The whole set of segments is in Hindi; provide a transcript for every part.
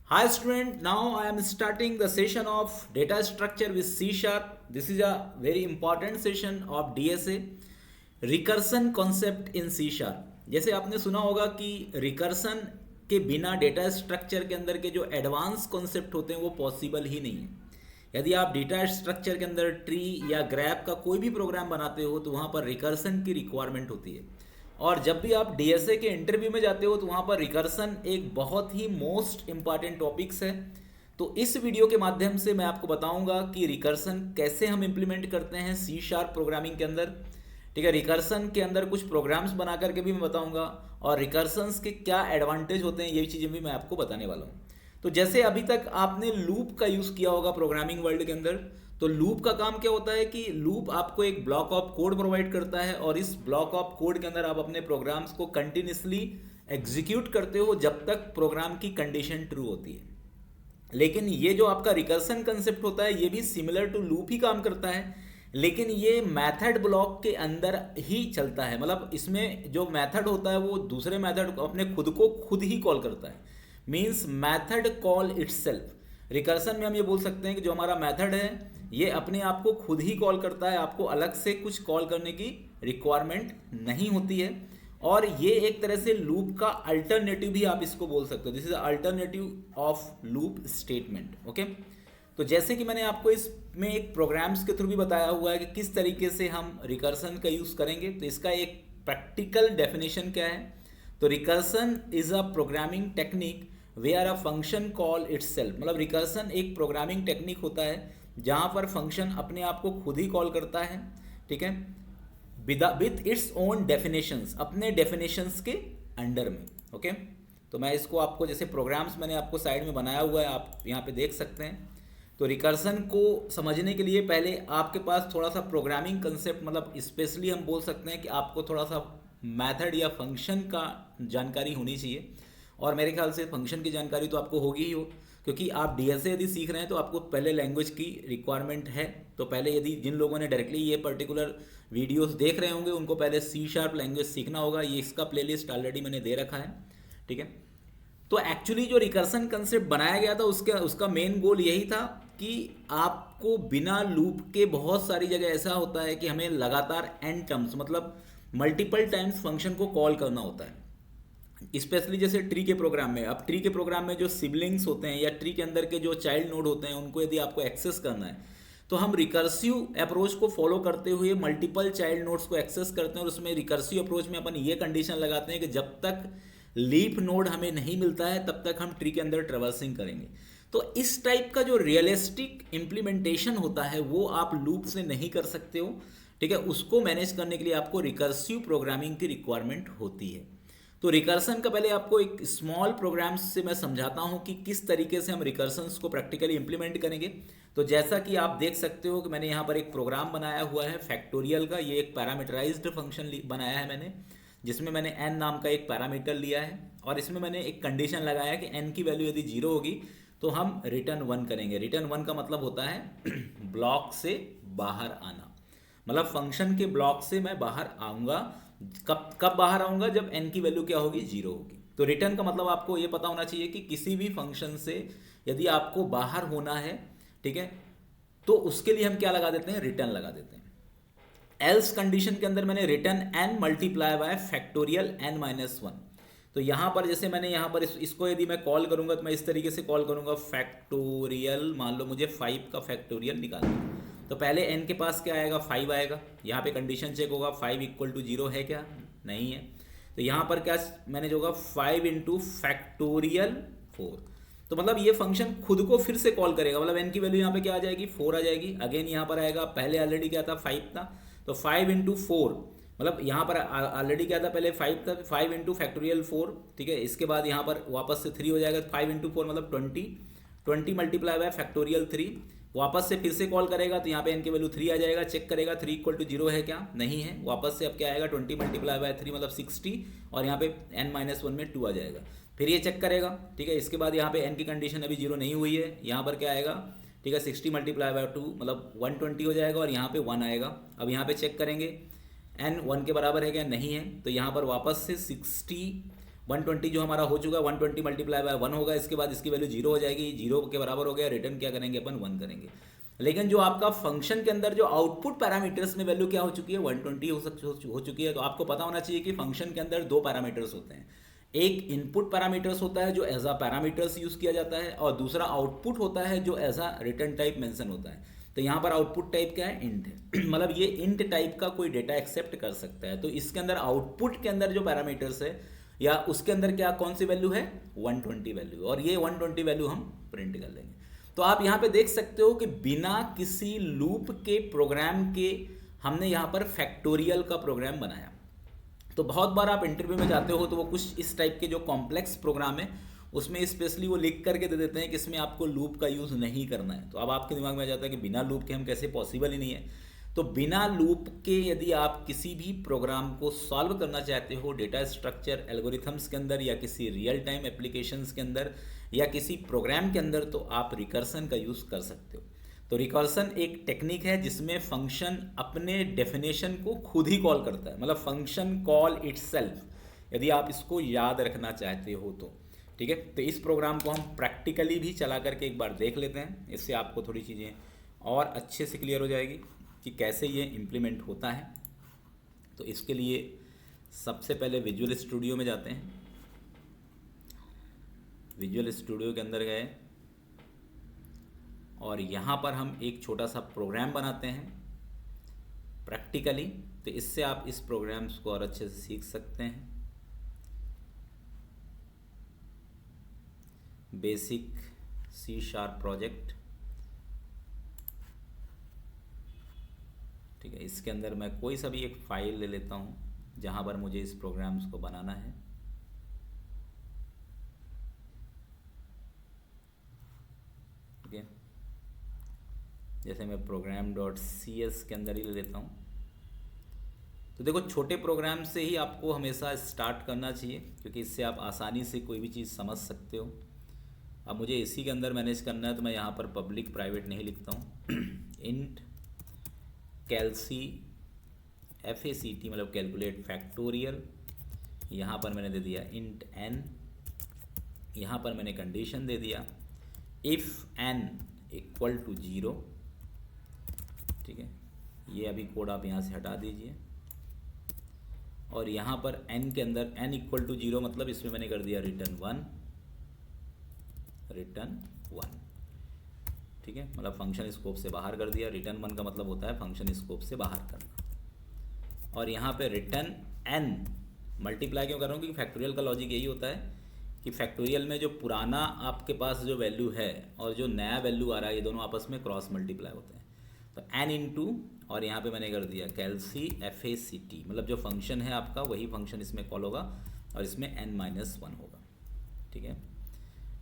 Hi student, now I am starting the session of data structure with C sharp. This is a very important session of DSA. Recursion concept in C sharp. जैसे आपने सुना होगा कि रिकर्सन के बिना डेटा स्ट्रक्चर के अंदर के जो एडवांस कॉन्सेप्ट होते हैं वो पॉसिबल ही नहीं है। यदि आप डेटा स्ट्रक्चर के अंदर ट्री या ग्रैफ का कोई भी प्रोग्राम बनाते हो तो वहाँ पर रिकर्सन की रिक्वायरमेंट होती है। और जब भी आप डीएसए के इंटरव्यू में जाते हो तो वहाँ पर रिकर्सन एक बहुत ही मोस्ट इम्पॉर्टेंट टॉपिक्स है। तो इस वीडियो के माध्यम से मैं आपको बताऊंगा कि रिकर्सन कैसे हम इम्प्लीमेंट करते हैं सी शार्प प्रोग्रामिंग के अंदर। ठीक है, रिकर्सन के अंदर कुछ प्रोग्राम्स बना करके भी मैं बताऊंगा और रिकर्सन्स के क्या एडवांटेज होते हैं ये चीज़ें भी मैं आपको बताने वाला हूँ। तो जैसे अभी तक आपने लूप का यूज़ किया होगा प्रोग्रामिंग वर्ल्ड के अंदर, तो लूप का काम क्या होता है कि लूप आपको एक ब्लॉक ऑफ कोड प्रोवाइड करता है और इस ब्लॉक ऑफ कोड के अंदर आप अपने प्रोग्राम्स को कंटिन्यूसली एग्जीक्यूट करते हो जब तक प्रोग्राम की कंडीशन ट्रू होती है। लेकिन ये जो आपका रिकर्सन कंसेप्ट होता है ये भी सिमिलर टू लूप ही काम करता है, लेकिन ये मेथड ब्लॉक के अंदर ही चलता है। मतलब इसमें जो मेथड होता है वो दूसरे मेथड अपने खुद को खुद ही कॉल करता है। Means method call itself. Recursion में हम ये बोल सकते हैं कि जो हमारा मेथड है ये अपने आप को खुद ही कॉल करता है, आपको अलग से कुछ कॉल करने की रिक्वायरमेंट नहीं होती है। और ये एक तरह से लूप का अल्टरनेटिव भी आप इसको बोल सकते हो। This is alternative of loop statement. Okay, तो जैसे कि मैंने आपको इसमें एक प्रोग्राम्स के थ्रू भी बताया हुआ है कि किस तरीके से हम रिकर्सन का यूज़ करेंगे, तो इसका एक प्रैक्टिकल डेफिनेशन क्या है। तो recursion is a programming technique where a function call itself. मतलब रिकर्सन एक प्रोग्रामिंग टेक्निक होता है जहाँ पर फंक्शन अपने आप को खुद ही कॉल करता है। ठीक है, विथ इट्स ओन डेफिनेशंस, अपने डेफिनेशंस के अंडर में। ओके, तो मैं इसको आपको जैसे प्रोग्राम्स मैंने आपको साइड में बनाया हुआ है, आप यहाँ पे देख सकते हैं। तो रिकर्सन को समझने के लिए पहले आपके पास थोड़ा सा प्रोग्रामिंग कंसेप्ट, मतलब स्पेशली हम बोल सकते हैं कि आपको थोड़ा सा मेथड या फंक्शन का जानकारी होनी चाहिए। और मेरे ख्याल से फंक्शन की जानकारी तो आपको होगी ही हो, क्योंकि आप डीएसए यदि सीख रहे हैं तो आपको पहले लैंग्वेज की रिक्वायरमेंट है। तो पहले यदि जिन लोगों ने डायरेक्टली ये पर्टिकुलर वीडियोस देख रहे होंगे उनको पहले सी शार्प लैंग्वेज सीखना होगा। ये इसका प्लेलिस्ट ऑलरेडी मैंने दे रखा है। ठीक है, तो एक्चुअली जो रिकर्सन कंसेप्ट बनाया गया था उसका मेन गोल यही था कि आपको बिना लूप के बहुत सारी जगह ऐसा होता है कि हमें लगातार एन टर्म्स, मतलब मल्टीपल टाइम्स फंक्शन को कॉल करना होता है। स्पेशली जैसे ट्री के प्रोग्राम में, अब ट्री के प्रोग्राम में जो सिबलिंग्स होते हैं या ट्री के अंदर के जो चाइल्ड नोड होते हैं उनको यदि आपको एक्सेस करना है तो हम रिकर्सिव अप्रोच को फॉलो करते हुए मल्टीपल चाइल्ड नोड्स को एक्सेस करते हैं। और उसमें रिकर्सिव अप्रोच में अपन ये कंडीशन लगाते हैं कि जब तक लीफ नोड हमें नहीं मिलता है तब तक हम ट्री के अंदर ट्रेवर्सिंग करेंगे। तो इस टाइप का जो रियलिस्टिक इम्प्लीमेंटेशन होता है वो आप लूप से नहीं कर सकते हो। ठीक है, उसको मैनेज करने के लिए आपको रिकर्सिव प्रोग्रामिंग की रिक्वायरमेंट होती है। तो रिकर्सन का पहले आपको एक स्मॉल प्रोग्राम्स से मैं समझाता हूँ कि किस तरीके से हम रिकर्सन्स को प्रैक्टिकली इंप्लीमेंट करेंगे। तो जैसा कि आप देख सकते हो कि मैंने यहाँ पर एक प्रोग्राम बनाया हुआ है फैक्टोरियल का। ये एक पैरामीटराइज्ड फंक्शन बनाया है मैंने, जिसमें मैंने n नाम का एक पैरामीटर लिया है और इसमें मैंने एक कंडीशन लगाया कि n की वैल्यू यदि 0 होगी तो हम रिटर्न 1 करेंगे। रिटर्न 1 का मतलब होता है ब्लॉक से बाहर आना। मतलब फंक्शन के ब्लॉक से मैं बाहर आऊँगा। कब कब बाहर आऊँगा? जब n की वैल्यू क्या होगी? 0 होगी। तो रिटर्न का मतलब आपको ये पता होना चाहिए कि किसी भी फंक्शन से यदि आपको बाहर होना है, ठीक है, तो उसके लिए हम क्या लगा देते हैं? रिटर्न लगा देते हैं। एल्स कंडीशन के अंदर मैंने return n multiply by factorial n minus 1। तो यहाँ पर जैसे मैंने यहाँ पर इसको यदि मैं कॉल करूँगा तो मैं इस तरीके से कॉल करूँगा फैक्टोरियल। मान लो मुझे 5 का फैक्टोरियल निकालना है, तो पहले n के पास क्या आएगा? 5 आएगा। यहाँ पे कंडीशन चेक होगा 5 इक्वल टू 0 है क्या? नहीं है। तो यहाँ पर क्या मैंने जो होगा 5 इंटू फैक्टोरियल 4। तो मतलब ये फंक्शन खुद को फिर से कॉल करेगा। मतलब n की वैल्यू यहाँ पे क्या आ जाएगी? 4 आ जाएगी। अगेन यहाँ पर आएगा, पहले ऑलरेडी क्या था? 5 था, तो 5 इंटू 4, मतलब यहाँ पर ऑलरेडी क्या था? पहले 5 था, 5 इंटू फैक्टोरियल 4। ठीक है, इसके बाद यहाँ पर वापस से 3 हो जाएगा। 5 इंटू 4 मतलब 20 मल्टीप्लाई बाय फैक्टोरियल 3। वापस से फिर से कॉल करेगा तो यहाँ पे n की वैल्यू 3 आ जाएगा। चेक करेगा 3 इक्वल टू 0 है क्या? नहीं है। वापस से अब क्या आएगा? 20 मल्टीप्लाई बाय 3 मतलब 60, और यहाँ पे n माइनस 1 में 2 आ जाएगा। फिर ये चेक करेगा। ठीक है, इसके बाद यहाँ पे n की कंडीशन अभी 0 नहीं हुई है। यहाँ पर क्या आएगा? ठीक है, 60 मल्टीप्लाई बाय 2 मतलब 120 हो जाएगा और यहाँ पे 1 आएगा। अब यहाँ पे चेक करेंगे n 1 के बराबर है क्या? नहीं है। तो यहाँ पर वापस से 60 120 जो हमारा हो चुका है 120 मल्टीप्लाई बाय 1 होगा, इसके बाद इसकी वैल्यू 0 हो जाएगी, 0 के बराबर हो गया, रिटर्न क्या करेंगे अपन 1 करेंगे। लेकिन जो आपका फंक्शन के अंदर जो आउटपुट पैरामीटर्स में वैल्यू क्या हो चुकी है 120 हो चुकी है। तो आपको पता होना चाहिए कि फंक्शन के अंदर दो पैरामीटर्स होते हैं, एक इनपुट पैरामीटर्स होता है जो एज अ पैरामीटर्स यूज़ किया जाता है, और दूसरा आउटपुट होता है जो as a return type mention होता है। तो यहाँ पर आउटपुट टाइप क्या है, इंट है मतलब ये इंट टाइप का कोई डेटा एक्सेप्ट कर सकता है। तो इसके अंदर आउटपुट के अंदर जो पैरामीटर्स है या उसके अंदर क्या कौन सी वैल्यू है 120 वैल्यू, और ये 120 वैल्यू हम प्रिंट कर लेंगे। तो आप यहाँ पे देख सकते हो कि बिना किसी लूप के प्रोग्राम के हमने यहाँ पर फैक्टोरियल का प्रोग्राम बनाया। तो बहुत बार आप इंटरव्यू में जाते हो तो वो कुछ इस टाइप के जो कॉम्प्लेक्स प्रोग्राम है उसमें स्पेशली वो लिख करके दे देते हैं कि इसमें आपको लूप का यूज़ नहीं करना है। तो अब आपके दिमाग में आ जाता है कि बिना लूप के हम कैसे, पॉसिबल ही नहीं है। तो बिना लूप के यदि आप किसी भी प्रोग्राम को सॉल्व करना चाहते हो डेटा स्ट्रक्चर एल्गोरिथम्स के अंदर या किसी रियल टाइम एप्लीकेशंस के अंदर या किसी प्रोग्राम के अंदर, तो आप रिकर्सन का यूज़ कर सकते हो। तो रिकर्सन एक टेक्निक है जिसमें फंक्शन अपने डेफिनेशन को खुद ही कॉल करता है, मतलब फंक्शन कॉल इटसेल्फ, यदि आप इसको याद रखना चाहते हो तो ठीक है। तो इस प्रोग्राम को हम प्रैक्टिकली भी चला करके एक बार देख लेते हैं, इससे आपको थोड़ी चीज़ें और अच्छे से क्लियर हो जाएगी कि कैसे ये इम्प्लीमेंट होता है। तो इसके लिए सबसे पहले विजुअल स्टूडियो में जाते हैं। विजुअल स्टूडियो के अंदर गए और यहाँ पर हम एक छोटा सा प्रोग्राम बनाते हैं प्रैक्टिकली। तो इससे आप इस प्रोग्राम्स को और अच्छे से सीख सकते हैं। बेसिक C# प्रोजेक्ट, ठीक है। इसके अंदर मैं कोई सा भी एक फाइल ले लेता हूँ जहाँ पर मुझे इस प्रोग्राम्स को बनाना है। ठीक है, जैसे मैं program.cs के अंदर ही ले लेता हूँ। तो देखो छोटे प्रोग्राम से ही आपको हमेशा स्टार्ट करना चाहिए क्योंकि इससे आप आसानी से कोई भी चीज़ समझ सकते हो। अब मुझे इसी के अंदर मैनेज करना है तो मैं यहाँ पर पब्लिक प्राइवेट नहीं लिखता हूँ इंट कैलसी FACT मतलब कैलकुलेट फैक्टोरियल, यहाँ पर मैंने दे दिया इंट n, यहाँ पर मैंने कंडीशन दे दिया इफ़ n इक्वल टू 0। ठीक है, ये अभी कोड आप यहाँ से हटा दीजिए और यहाँ पर n के अंदर n इक्वल टू 0 मतलब इसमें मैंने कर दिया रिटर्न 1। ठीक है, मतलब फंक्शन स्कोप से बाहर कर दिया। रिटर्न 1 का मतलब होता है फंक्शन स्कोप से बाहर करना। और यहाँ पे रिटर्न n मल्टीप्लाई क्यों कर रहा हूँ क्योंकि फैक्टोरियल का लॉजिक यही होता है कि फैक्टोरियल में जो पुराना आपके पास जो वैल्यू है और जो नया वैल्यू आ रहा है ये दोनों आपस में क्रॉस मल्टीप्लाई होते हैं। तो n इंटू और यहाँ पे मैंने कर दिया कैलसी FACT मतलब जो फंक्शन है आपका वही फंक्शन इसमें कॉल होगा और इसमें n-1 होगा। ठीक है,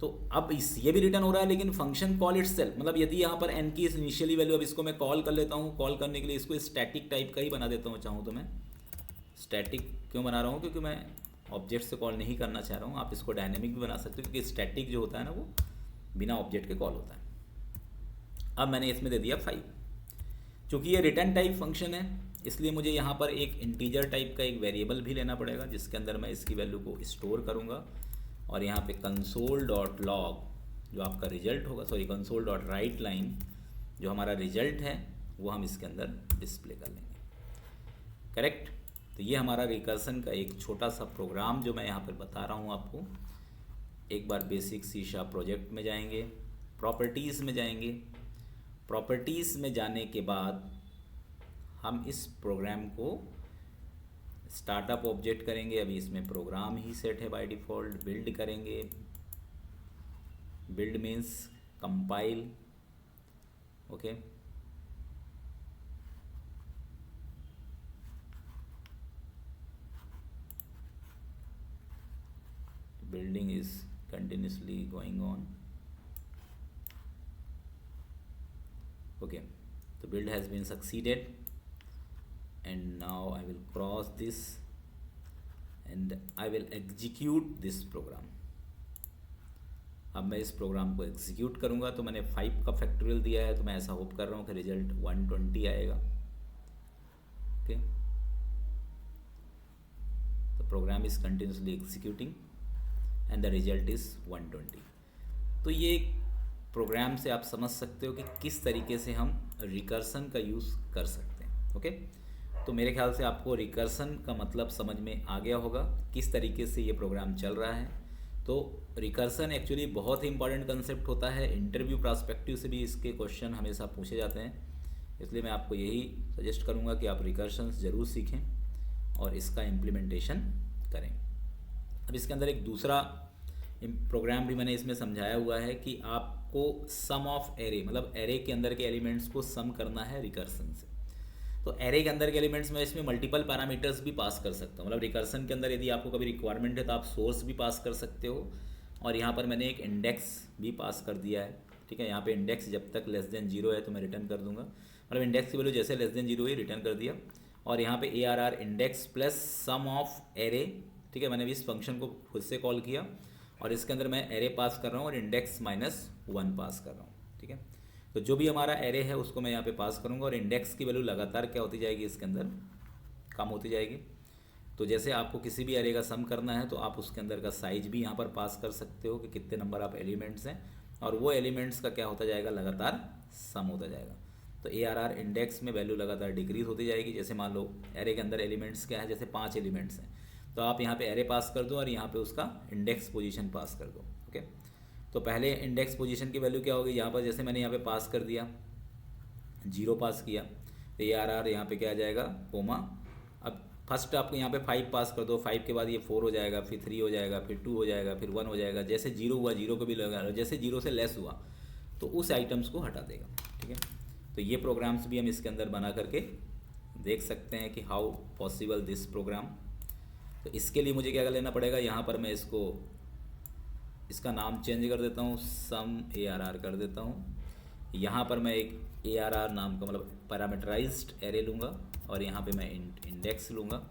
तो अब ये भी रिटर्न हो रहा है लेकिन फंक्शन कॉल इटसेल्फ मतलब यदि यहाँ पर n की इनिशियली वैल्यू, अब इसको मैं कॉल कर लेता हूँ। कॉल करने के लिए इसको स्टैटिक टाइप का ही बना देता हूँ चाहूँ तो। मैं स्टैटिक क्यों बना रहा हूँ क्योंकि मैं ऑब्जेक्ट से कॉल नहीं करना चाह रहा हूँ। आप इसको डायनेमिक भी बना सकते हो क्योंकि स्टैटिक जो होता है ना वो बिना ऑब्जेक्ट के कॉल होता है। अब मैंने इसमें दे दिया 5। चूँकि ये रिटर्न टाइप फंक्शन है इसलिए मुझे यहाँ पर एक इंटीजर टाइप का एक वेरिएबल भी लेना पड़ेगा जिसके अंदर मैं इसकी वैल्यू को स्टोर करूँगा। और यहाँ पे console.log जो आपका रिजल्ट होगा, सॉरी console.writeLine जो हमारा रिजल्ट है वो हम इसके अंदर डिस्प्ले कर लेंगे। करेक्ट, तो ये हमारा रिकर्सन का एक छोटा सा प्रोग्राम जो मैं यहाँ पर बता रहा हूँ आपको। एक बार बेसिक C# प्रोजेक्ट में जाएंगे, प्रॉपर्टीज़ में जाएंगे। प्रॉपर्टीज़ में जाने के बाद हम इस प्रोग्राम को स्टार्टअप ऑब्जेक्ट करेंगे। अभी इसमें प्रोग्राम ही सेट है बाय डिफ़ॉल्ट। बिल्ड करेंगे, build means compile. Okay, building is continuously going on. Okay, the build has been succeeded and now I will cross this and I will execute this program. अब मैं इस प्रोग्राम को एग्जीक्यूट करूँगा तो मैंने 5 का फैक्टोरियल दिया है तो मैं ऐसा होप कर रहा हूँ कि रिजल्ट 120 आएगा। Okay, the program is continuously executing and the result is 120। तो ये प्रोग्राम से आप समझ सकते हो कि किस तरीके से हम रिकर्सन का यूज़ कर सकते हैं। ओके, तो मेरे ख्याल से आपको रिकर्सन का मतलब समझ में आ गया होगा, किस तरीके से ये प्रोग्राम चल रहा है। तो रिकर्सन एक्चुअली बहुत ही इंपॉर्टेंट कंसेप्ट होता है, इंटरव्यू पर्सपेक्टिव से भी इसके क्वेश्चन हमेशा पूछे जाते हैं, इसलिए मैं आपको यही सजेस्ट करूँगा कि आप रिकर्सन ज़रूर सीखें और इसका इम्प्लीमेंटेशन करें। अब इसके अंदर एक दूसरा प्रोग्राम भी मैंने इसमें समझाया हुआ है कि आपको सम ऑफ एरे, मतलब एरे के अंदर के एलिमेंट्स को सम करना है रिकर्सन से। तो एरे के अंदर के एलिमेंट्स में इसमें मल्टीपल पैरामीटर्स भी पास कर सकता हूँ, मतलब रिकर्सन के अंदर यदि आपको कभी रिक्वायरमेंट है तो आप सोर्स भी पास कर सकते हो, और यहाँ पर मैंने एक इंडेक्स भी पास कर दिया है। ठीक है, यहाँ पे इंडेक्स जब तक लेस देन 0 है तो मैं रिटर्न कर दूंगा, मतलब इंडेक्स की वैल्यू जैसे लेस देन 0 ही रिटर्न कर दिया। और यहाँ पे ARR index plus sum of array. ठीक है, मैंने भी इस फंक्शन को खुद से कॉल किया और इसके अंदर मैं एरे पास कर रहा हूँ और इंडेक्स -1 पास कर रहा हूँ। ठीक है, तो जो भी हमारा एरे है उसको मैं यहाँ पे पास करूँगा और इंडेक्स की वैल्यू लगातार क्या होती जाएगी, इसके अंदर कम होती जाएगी। तो जैसे आपको किसी भी एरे का सम करना है तो आप उसके अंदर का साइज भी यहाँ पर पास कर सकते हो कि कितने नंबर आप एलिमेंट्स हैं, और वो एलिमेंट्स का क्या होता जाएगा, लगातार सम होता जाएगा। तो ARR इंडेक्स में वैल्यू लगातार डिक्रीज होती जाएगी। जैसे मान लो एरे के अंदर एलिमेंट्स क्या है, जैसे 5 एलिमेंट्स हैं, तो आप यहाँ पे एरे पास कर दो और यहाँ पे उसका इंडेक्स पोजीशन पास कर दो। ओके, तो पहले इंडेक्स पोजीशन की वैल्यू क्या होगी, यहाँ पर जैसे मैंने यहाँ पे पास कर दिया 0 पास किया, तो ARR यहाँ पे क्या आ जाएगा, कोमा। अब फर्स्ट आपको यहाँ पे 5 पास कर दो, 5 के बाद ये 4 हो जाएगा, फिर 3 हो जाएगा, फिर 2 हो जाएगा, फिर 1 हो जाएगा। जैसे 0 हुआ 0 को भी लगा, जैसे 0 से लेस हुआ तो उस आइटम्स को हटा देगा। ठीक है, तो ये प्रोग्राम्स भी हम इसके अंदर बना करके देख सकते हैं कि हाउ पॉसिबल दिस प्रोग्राम। तो इसके लिए मुझे क्या कर लेना पड़ेगा, यहाँ पर मैं इसका नाम चेंज कर देता हूँ, सम ARR कर देता हूँ। यहाँ पर मैं एक ARR नाम का मतलब पैरामीटराइज्ड एरे लूँगा और यहाँ पे मैं इंडेक्स लूँगा।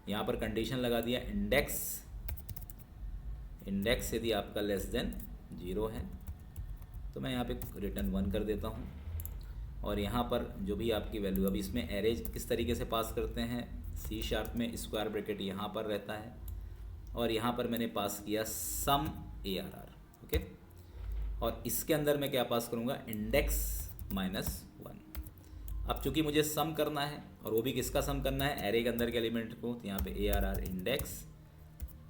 यहाँ पर कंडीशन लगा दिया इंडेक्स यदि आपका लेस देन 0 है तो मैं यहाँ पे रिटर्न 1 कर देता हूँ। और यहाँ पर जो भी आपकी वैल्यू, अब इसमें एरे किस तरीके से पास करते हैं, C# में स्क्वायर ब्रैकेट यहाँ पर रहता है और यहाँ पर मैंने पास किया सम ARR। ओके, और इसके अंदर मैं क्या पास करूँगा, इंडेक्स -1। अब चूंकि मुझे सम करना है और वो भी किसका सम करना है, एरे के अंदर के एलिमेंट को, तो यहाँ पे ARR इंडेक्स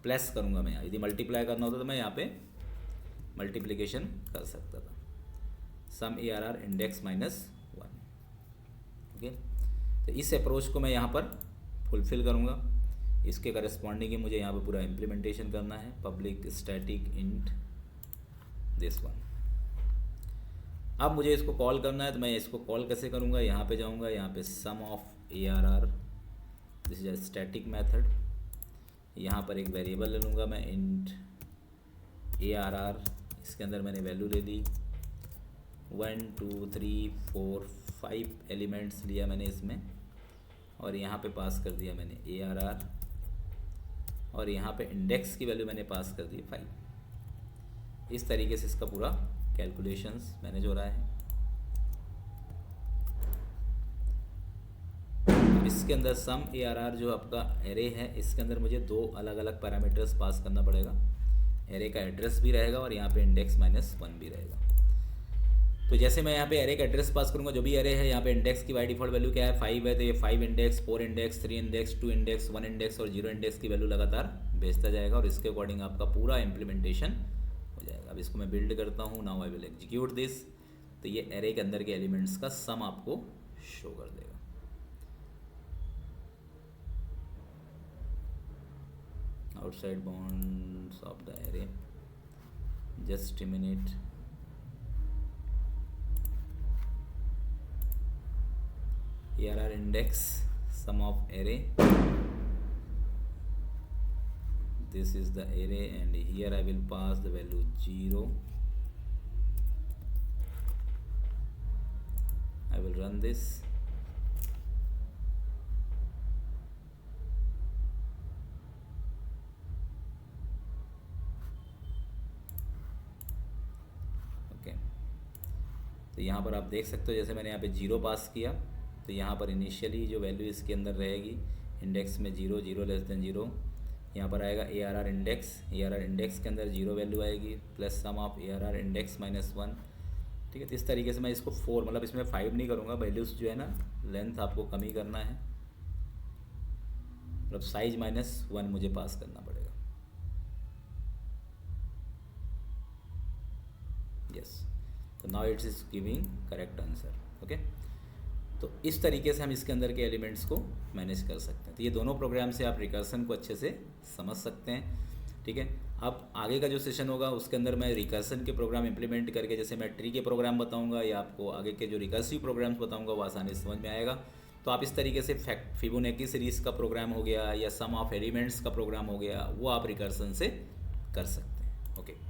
प्लस करूँगा मैं। यदि मल्टीप्लाई करना होता तो मैं यहाँ पे मल्टीप्लिकेशन कर सकता था, सम ARR इंडेक्स -1। ओके, तो इस अप्रोच को मैं यहाँ पर फुलफ़िल करूँगा। इसके करस्पॉन्डिंग ही मुझे यहाँ पर पूरा इम्प्लीमेंटेशन करना है, public static int this one. अब मुझे इसको कॉल करना है, तो मैं इसको कॉल कैसे करूँगा, यहाँ पे जाऊँगा, यहाँ पे sum of ARR, this is a static method. यहाँ पर एक वेरिएबल ले लूँगा मैं, इंट ARR, इसके अंदर मैंने वैल्यू ले ली 1 2 3 4 5 एलिमेंट्स लिया मैंने इसमें, और यहाँ पे पास कर दिया मैंने ARR, और यहाँ पे इंडेक्स की वैल्यू मैंने पास कर दी 5। इस तरीके से इसका पूरा कैलकुलेशंस मैनेज हो रहा है। अब इसके अंदर सम ARR जो आपका एरे है, इसके अंदर मुझे 2 अलग अलग पैरामीटर्स पास करना पड़ेगा। एरे का एड्रेस भी रहेगा और यहाँ पे इंडेक्स -1 भी रहेगा। तो जैसे मैं यहाँ पे एरे का एड्रेस पास करूँगा, जो भी एरे है, यहाँ पे इंडेक्स की बाय डिफ़ॉल्ट वैल्यू क्या है, 5 है, तो ये 5 index, 4 index, 3 index, 2 index, 1 index और 0 इंडेक्स की वैल्यू लगातार भेजता जाएगा और इसके अकॉर्डिंग आपका पूरा इम्प्लीमेंटेशन हो जाएगा। अब इसको मैं बिल्ड करता हूँ, now I will execute this. तो ये एरे के अंदर के एलिमेंट्स का सम आपको शो कर देगा। Outside bounds of the array, just a minute। ARR index sum of array, this is the array and here I will pass the value 0. I will run this। Okay, तो यहाँ पर आप देख सकते हो, जैसे मैंने यहाँ पे 0 पास किया तो यहाँ पर इनिशियली जो वैल्यू इसके अंदर रहेगी, इंडेक्स में 0 0 लेस देन 0, यहाँ पर आएगा ARR इंडेक्स, ARR इंडेक्स के अंदर 0 वैल्यू आएगी plus sum of ARR index -1। ठीक है, तो इस तरीके से मैं इसको 4 मतलब इसमें 5 नहीं करूँगा, वैल्यूज़ जो है ना लेंथ आपको कम ही करना है, मतलब साइज -1 मुझे पास करना पड़ेगा। यस, तो now it's is giving correct answer. Okay, तो इस तरीके से हम इसके अंदर के एलिमेंट्स को मैनेज कर सकते हैं। तो ये दोनों प्रोग्राम से आप रिकर्सन को अच्छे से समझ सकते हैं। ठीक है, अब आगे का जो सेशन होगा उसके अंदर मैं रिकर्सन के प्रोग्राम इंप्लीमेंट करके, जैसे मैं ट्री के प्रोग्राम बताऊंगा या आपको आगे के जो रिकर्सिव प्रोग्राम्स बताऊंगा वो आसानी से समझ में आएगा। तो आप इस तरीके से फिबोनाची सीरीज़ का प्रोग्राम हो गया या सम ऑफ एलिमेंट्स का प्रोग्राम हो गया, वो आप रिकर्सन से कर सकते हैं। ओके।